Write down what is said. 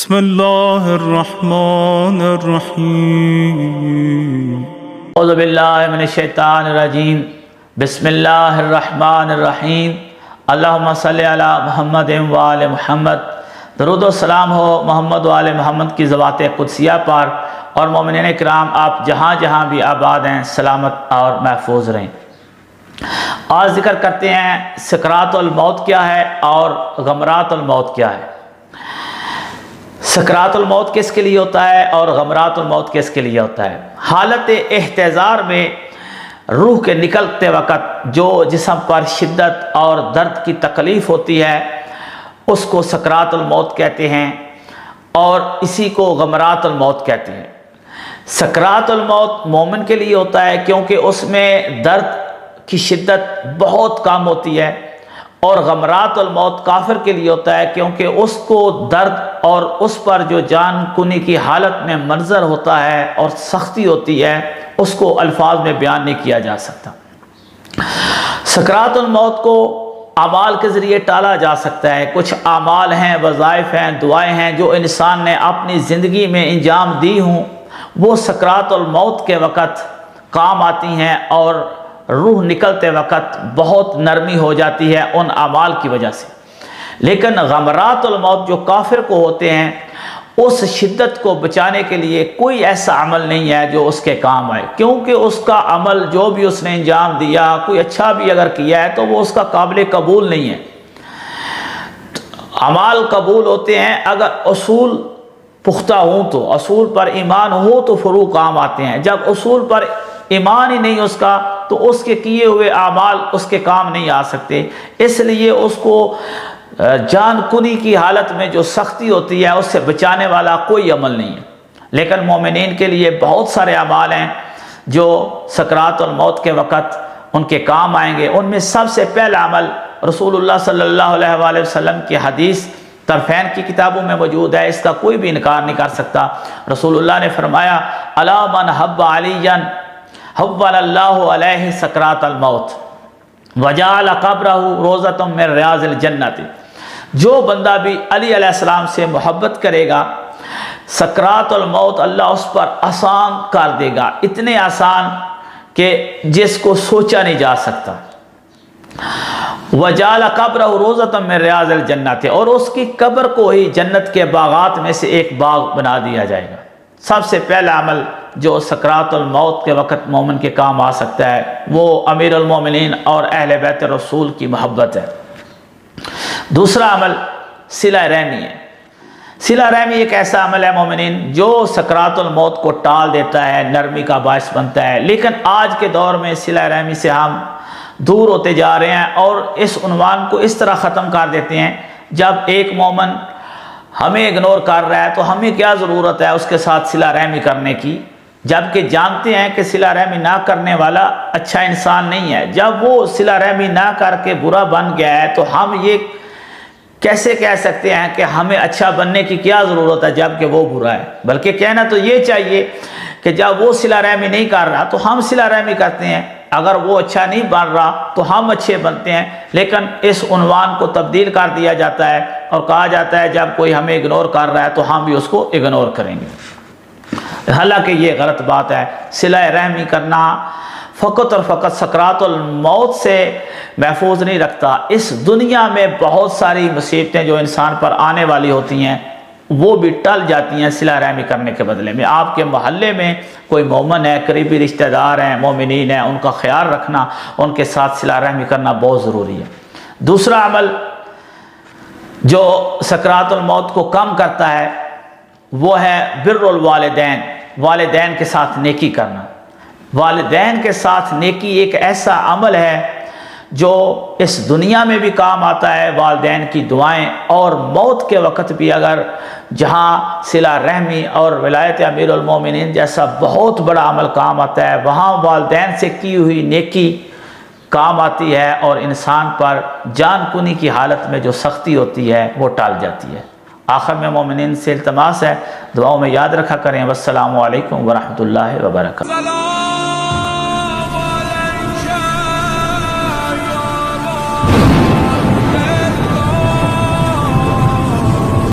بسم اللہ الرحمن الرحیم اعوذ باللہ من الشیطان الرجیم بسم اللہ الرحمن الرحیم اللہم صلی علی محمد و آل محمد۔ درود و سلام ہو محمد و آل محمد کی ذوات قدسیہ پر، اور مومنین کرام آپ جہاں جہاں بھی آباد ہیں سلامت اور محفوظ رہیں۔ آج ذکر کرتے ہیں سکرات الموت کیا ہے اور غمرات الموت کیا ہے۔ سکرات الموت کس کے لیے ہوتا ہے اور غمرات الموت کس کے لیے ہوتا ہے؟ حالت احتضار میں روح کے نکلتے وقت جو جسم پر شدت اور درد کی تکلیف ہوتی ہے اس کو سکرات الموت کہتے ہیں، اور اسی کو غمرات الموت کہتے ہیں۔ سکرات الموت مومن کے لیے ہوتا ہے کیونکہ اس میں درد کی شدت بہت کم ہوتی ہے، اور غمرات الموت کافر کے لیے ہوتا ہے کیونکہ اس کو درد اور اس پر جو جان کنی کی حالت میں منظر ہوتا ہے اور سختی ہوتی ہے اس کو الفاظ میں بیان نہیں کیا جا سکتا۔ سکرات الموت کو اعمال کے ذریعے ٹالا جا سکتا ہے۔ کچھ اعمال ہیں، وظائف ہیں، دعائیں ہیں جو انسان نے اپنی زندگی میں انجام دی ہوں، وہ سکرات الموت کے وقت کام آتی ہیں اور روح نکلتے وقت بہت نرمی ہو جاتی ہے ان اعمال کی وجہ سے۔ لیکن غمرات الموت جو کافر کو ہوتے ہیں اس شدت کو بچانے کے لیے کوئی ایسا عمل نہیں ہے جو اس کے کام آئے، کیونکہ اس کا عمل جو بھی اس نے انجام دیا، کوئی اچھا بھی اگر کیا ہے تو وہ اس کا قابل قبول نہیں ہے۔ اعمال قبول ہوتے ہیں اگر اصول پختہ ہوں، تو اصول پر ایمان ہو تو فروع کام آتے ہیں۔ جب اصول پر ایمان ہی نہیں اس کا تو اس کے کیے ہوئے اعمال اس کے کام نہیں آ سکتے۔ اس لیے اس کو جان کنی کی حالت میں جو سختی ہوتی ہے اس سے بچانے والا کوئی عمل نہیں ہے۔ لیکن مومنین کے لیے بہت سارے اعمال ہیں جو سکرات الموت کے وقت ان کے کام آئیں گے۔ ان میں سب سے پہلا عمل رسول اللہ صلی اللہ علیہ وآلہ وسلم کی حدیث طرفین کی کتابوں میں موجود ہے، اس کا کوئی بھی انکار نہیں کر سکتا۔ رسول اللہ نے فرمایا الا من حب علیٰ حول اللہ علیہ سکرات الموت وجعل قبرہ روضۃ من ریاض الجنت۔ جو بندہ بھی علی علیہ السلام سے محبت کرے گا سکرات الموت اللہ اس پر آسان کر دے گا، اتنے آسان کہ جس کو سوچا نہیں جا سکتا۔ وجعل قبرہ روضۃ من ریاض الجنت، اور اس کی قبر کو ہی جنت کے باغات میں سے ایک باغ بنا دیا جائے گا۔ سب سے پہلا عمل جو سکرات الموت کے وقت مومن کے کام آ سکتا ہے وہ امیر المومنین اور اہل بیت رسول کی محبت ہے۔ دوسرا عمل صلہ رحمی ہے۔ صلہ رحمی ایک ایسا عمل ہے مومنین جو سکرات الموت کو ٹال دیتا ہے، نرمی کا باعث بنتا ہے۔ لیکن آج کے دور میں صلہ رحمی سے ہم دور ہوتے جا رہے ہیں اور اس عنوان کو اس طرح ختم کر دیتے ہیں، جب ایک مومن ہمیں اگنور کر رہا ہے تو ہمیں کیا ضرورت ہے اس کے ساتھ صلہ رحمی کرنے کی، جبکہ جانتے ہیں کہ صلہ رحمی نہ کرنے والا اچھا انسان نہیں ہے۔ جب وہ صلہ رحمی نہ کر کے برا بن گیا ہے تو ہم یہ کیسے کہہ سکتے ہیں کہ ہمیں اچھا بننے کی کیا ضرورت ہے جبکہ وہ برا ہے؟ بلکہ کہنا تو یہ چاہیے کہ جب وہ صلہ رحمی نہیں کر رہا تو ہم صلہ رحمی کرتے ہیں، اگر وہ اچھا نہیں بن رہا تو ہم اچھے بنتے ہیں۔ لیکن اس عنوان کو تبدیل کر دیا جاتا ہے اور کہا جاتا ہے جب کوئی ہمیں اگنور کر رہا ہے تو ہم بھی اس کو اگنور کریں گے، حالانکہ یہ غلط بات ہے۔ صلہ رحمی کرنا فقط اور فقط سکرات الموت سے محفوظ نہیں رکھتا، اس دنیا میں بہت ساری مصیبتیں جو انسان پر آنے والی ہوتی ہیں وہ بھی ٹل جاتی ہیں صلہ رحمی کرنے کے بدلے میں۔ آپ کے محلے میں کوئی مومن ہے، قریبی رشتہ دار ہیں، مومنین ہیں، ان کا خیال رکھنا، ان کے ساتھ صلہ رحمی کرنا بہت ضروری ہے۔ دوسرا عمل جو سکرات الموت کو کم کرتا ہے وہ ہے بر الوالدین، والدین کے ساتھ نیکی کرنا۔ والدین کے ساتھ نیکی ایک ایسا عمل ہے جو اس دنیا میں بھی کام آتا ہے، والدین کی دعائیں، اور موت کے وقت بھی اگر جہاں صلہ رحمی اور ولایت امیر المومنین جیسا بہت بڑا عمل کام آتا ہے وہاں والدین سے کی ہوئی نیکی کام آتی ہے اور انسان پر جان کنی کی حالت میں جو سختی ہوتی ہے وہ ٹال جاتی ہے۔ آخر میں مومنین سے التماس ہے دعاؤں میں یاد رکھا کریں۔ والسلام علیکم ورحمۃ اللہ وبرکاتہ۔